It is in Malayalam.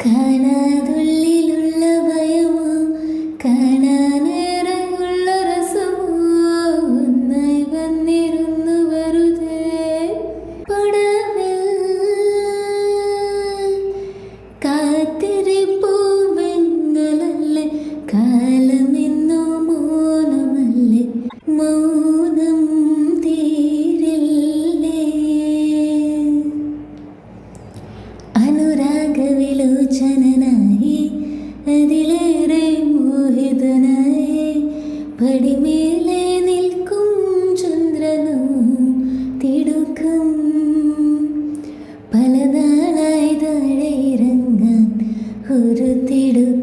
കാണാതുള്ളിലുള്ള ഭയമോ കാണാനേറെയുള്ള രസമോ ഒന്നായി വന്നിരുന്നു വെറുതെ പടവിൽ കാത്തിരിപ്പൂ വെങ്ങലല്ലേ കാലമെന്നോ മൗനമല്ലേ മൗനം തീരില്ലേ അനുരാഗവിലോചനായി അതിലേറെ മോഹിതനായി പടിമേലെ നിൽക്കും ചന്ദ്രനോ തിടുക്കം പല നാളായി താഴെ ഇറങ്ങാൻ ഒരു തിടുക്കം